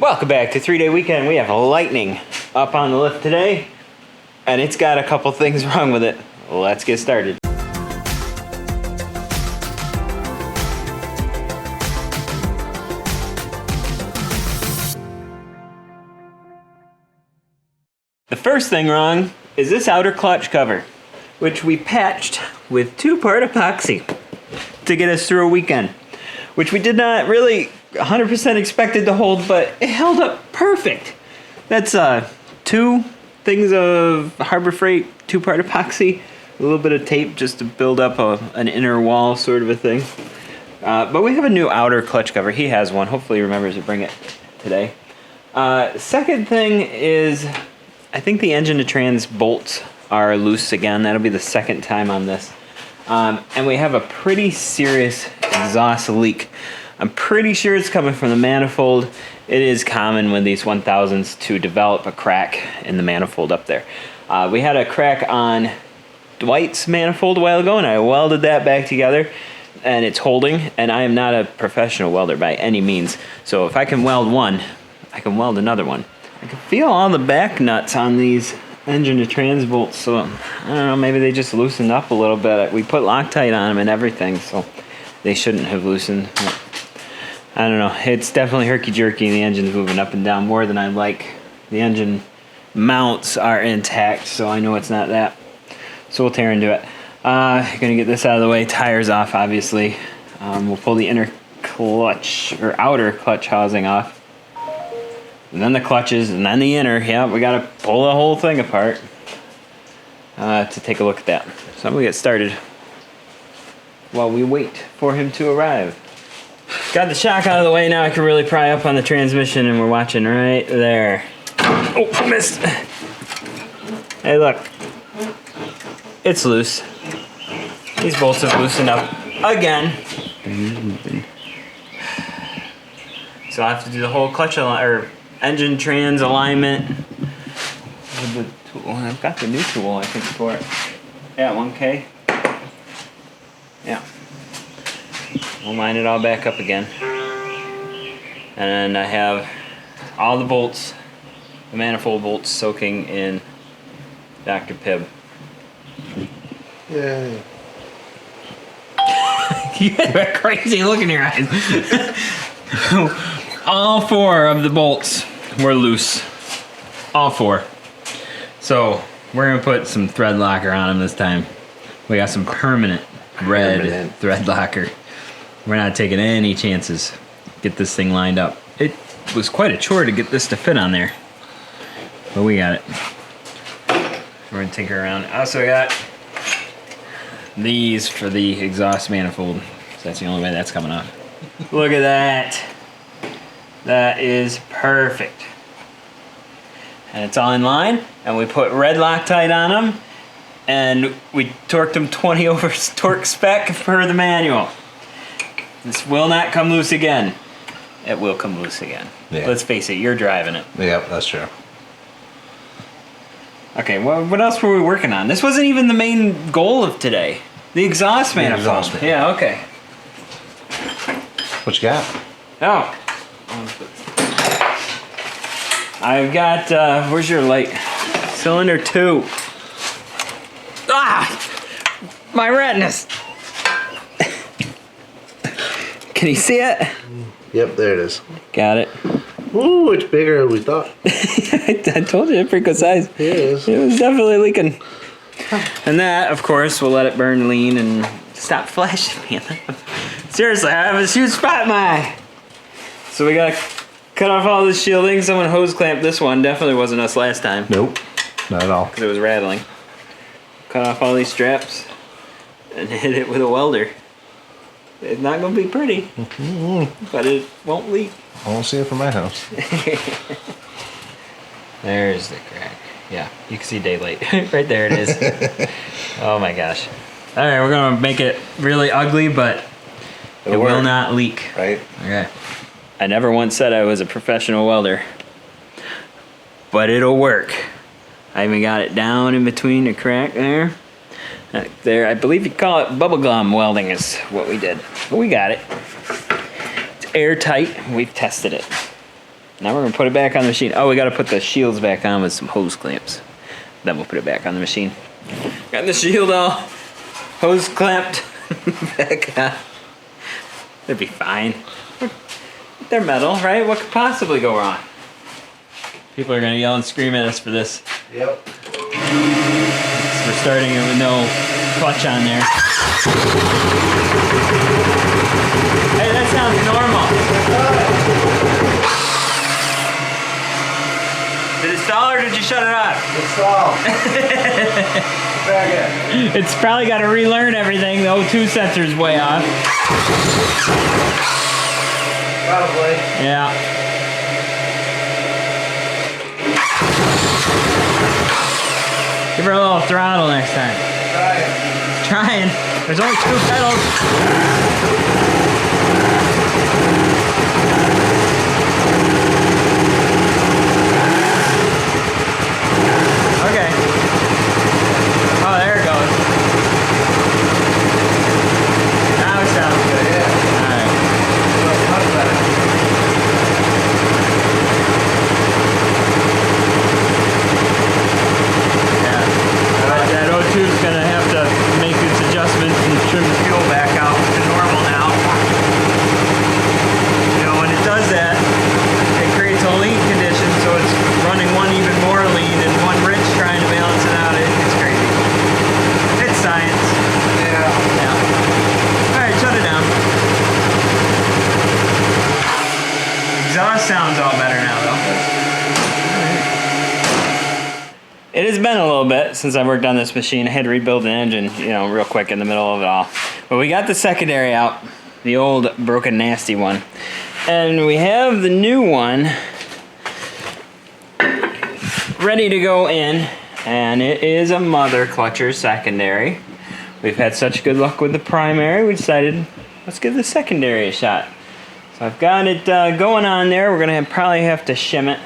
Welcome back to 3-Day Weekend. We have lightning up on the lift today, and it's got a couple things wrong with it. Let's get started. The first thing wrong is this outer clutch cover, which we patched with 2-part epoxy to get us through a weekend, which we did not really 100% expected to hold, but it held up perfect. That's 2 things of Harbor Freight 2-part epoxy, a little bit of tape just to build up an inner wall sort of a thing. But we have a new outer clutch cover. He has one. Hopefully he remembers to bring it today. Second thing is, I think the engine to trans bolts are loose again. That'll be the second time on this. And we have a pretty serious exhaust leak. I'm pretty sure it's coming from the manifold. It is common with these 1000s to develop a crack in the manifold up there. We had a crack on Dwight's manifold a while ago, and I welded that back together, and it's holding. And I am not a professional welder by any means, so if I can weld one, I can weld another one. I can feel all the back nuts on these engine to trans bolts, so I don't know, maybe they just loosened up a little bit. We put Loctite on them and everything, so they shouldn't have loosened. I don't know, it's definitely herky-jerky and the engine's moving up and down more than I like. The engine mounts are intact, so I know it's not that. So we'll tear into it. Gonna get this out of the way, tires off obviously. We'll pull the inner clutch, or outer clutch housing off. And then the clutches, and then the inner. Yeah, we gotta pull the whole thing apart to take a look at that. So I'm gonna get started while we wait for him to arrive. Got the shock out of the way, now I can really pry up on the transmission, and we're watching right there. Oh, missed. Hey, look. It's loose. These bolts have loosened up again. So I have to do the whole clutch or engine trans alignment with the tool. I've got the new tool, I think, for it. Yeah, 1K. Yeah. We'll line it all back up again. And I have all the bolts, the manifold bolts, soaking in Dr. Pibb. Yay. You have a crazy look in your eyes. All 4 of the bolts were loose. All 4. So we're gonna put some thread locker on them this time. We got some permanent red thread locker. We're not taking any chances. Get this thing lined up. It was quite a chore to get this to fit on there, but we got it. We're gonna tinker around. I also got these for the exhaust manifold, so that's the only way that's coming off. Look at that. That is perfect. And it's all in line, and we put red Loctite on them, and we torqued them 20 over torque spec per the manual. This will not come loose again. It will come loose again. Yeah. Let's face it, you're driving it. Yep, that's true. Okay, well, what else were we working on? This wasn't even the main goal of today. The exhaust manifold. Yeah, okay. What you got? Oh. I've got, where's your light? Cylinder 2. Ah! My retinas! Can you see it? Yep, there it is. Got it. Ooh, it's bigger than we thought. I told you, it's pretty good size. It is. It was definitely leaking. And that, of course, will let it burn lean and stop flashing me. Seriously, I have a huge spot in my eye. So we gotta cut off all this shielding. Someone hose clamped this one. Definitely wasn't us last time. Nope, not at all. Because it was rattling. Cut off all these straps and hit it with a welder. It's not going to be pretty, but it won't leak. I won't see it from my house. There's the crack. Yeah, you can see daylight. Right there it is. Oh my gosh. All right, we're going to make it really ugly, but it will not leak. Right. Okay. I never once said I was a professional welder, but it'll work. I even got it down in between the crack there. There, I believe you call it bubblegum welding is what we did. But we got it. It's airtight. We've tested it. Now we're gonna put it back on the machine. Oh, we gotta put the shields back on with some hose clamps. Then we'll put it back on the machine. Got the shield all hose clamped back on. It'll be fine. They're metal, right? What could possibly go wrong? People are gonna yell and scream at us for this. Yep. We're starting it with no clutch on there. Hey, that sounds normal. Did it stall or did you shut it off? It stalled. Back in. It's probably got to relearn everything. The O2 sensor's way off. Probably. Yeah. Give her a little throttle next time. Trying. There's only 2 pedals. Okay. Oh, there it goes. Now it sounds good. Yeah. Alright. Much better. Yeah. That O2's gonna have to make its adjustments and trim the fuel back out to normal now. You know, when it does that, it creates a lean condition, so it's running one even more lean and one rich trying to balance it out. It's crazy. It's science. Yeah. Yeah. Alright, shut it down. Exhaust sounds all better now, though. It has been a little bit since I worked on this machine. I had to rebuild an engine, you know, real quick in the middle of it all. But we got the secondary out, the old broken nasty one. And we have the new one ready to go in. And it is a mother clutcher secondary. We've had such good luck with the primary, we decided, let's give the secondary a shot. So I've got it going on there. We're gonna probably have to shim it.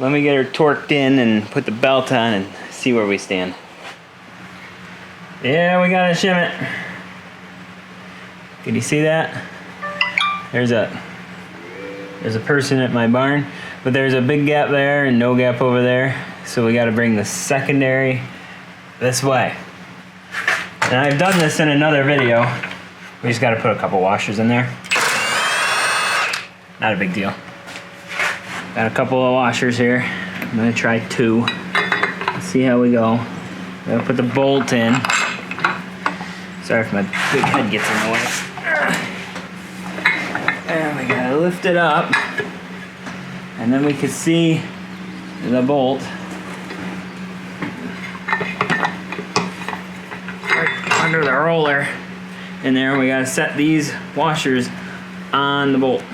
Let me get her torqued in and put the belt on and see where we stand. Yeah, we gotta shim it. Can you see that? There's a person at my barn, but there's a big gap there and no gap over there. So we gotta bring the secondary this way. And I've done this in another video. We just gotta put a couple washers in there. Not a big deal. Got a couple of washers here. I'm gonna try 2. Let's see how we go. I'm gonna put the bolt in. Sorry if my big head gets in the way. And we gotta lift it up. And then we can see the bolt. Right under the roller. In there, we gotta set these washers on the bolt.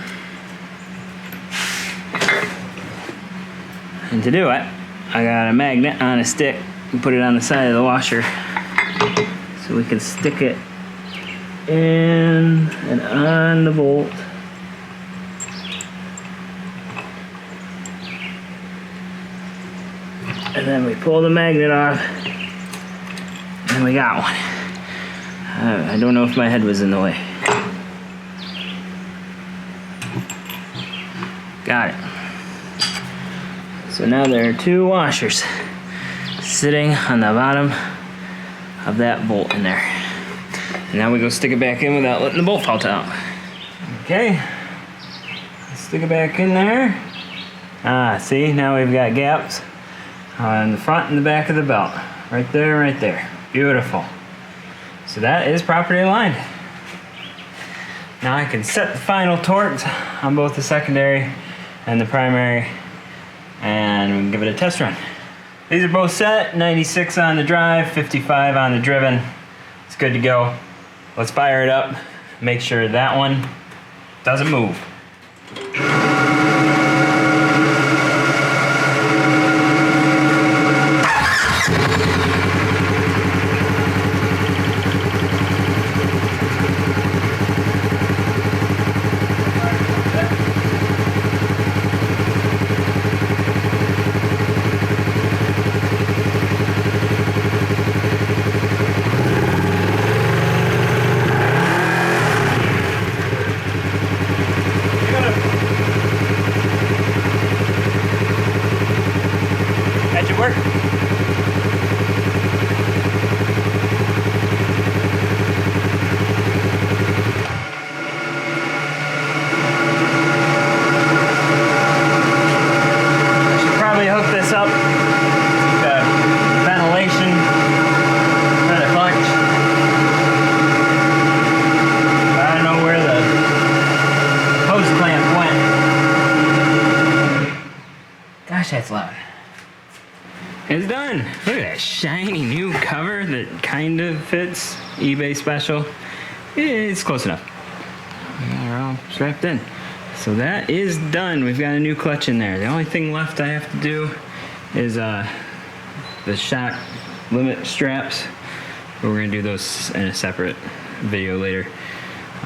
And to do it, I got a magnet on a stick and put it on the side of the washer so we can stick it in and on the bolt. And then we pull the magnet off and we got one. I don't know if my head was in the way. Got it. So now there are 2 washers sitting on the bottom of that bolt in there. And now we go stick it back in without letting the bolt fall out. Okay, stick it back in there. Ah, see, now we've got gaps on the front and the back of the belt. Right there, right there. Beautiful. So that is properly aligned. Now I can set the final torques on both the secondary and the primary, and we can give it a test run. These are both set, 96 on the drive, 55 on the driven. It's good to go. Let's fire it up, make sure that one doesn't move. gosh, that's loud. It's done. Look at that shiny new cover that kind of fits. eBay special. It's close enough. We got her all strapped in. So that is done. We've got a new clutch in there. The only thing left I have to do is the shock limit straps. But we're gonna do those in a separate video later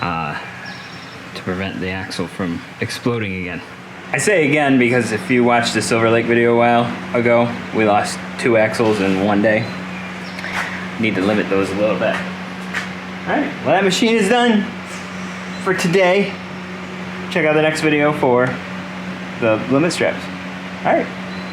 to prevent the axle from exploding again. I say again because if you watched the Silver Lake video a while ago, we lost 2 axles in one day. Need to limit those a little bit. Alright, well that machine is done for today. Check out the next video for the limit straps. Alright,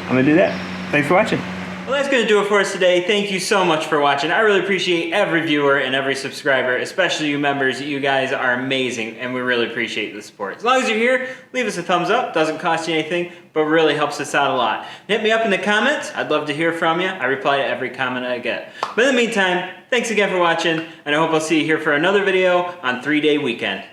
I'm gonna do that. Thanks for watching. Well, that's going to do it for us today. Thank you so much for watching. I really appreciate every viewer and every subscriber, especially you members. You guys are amazing, and we really appreciate the support. As long as you're here, leave us a thumbs up. Doesn't cost you anything, but really helps us out a lot. Hit me up in the comments. I'd love to hear from you. I reply to every comment I get. But in the meantime, thanks again for watching, and I hope I'll see you here for another video on 3-Day Weekend.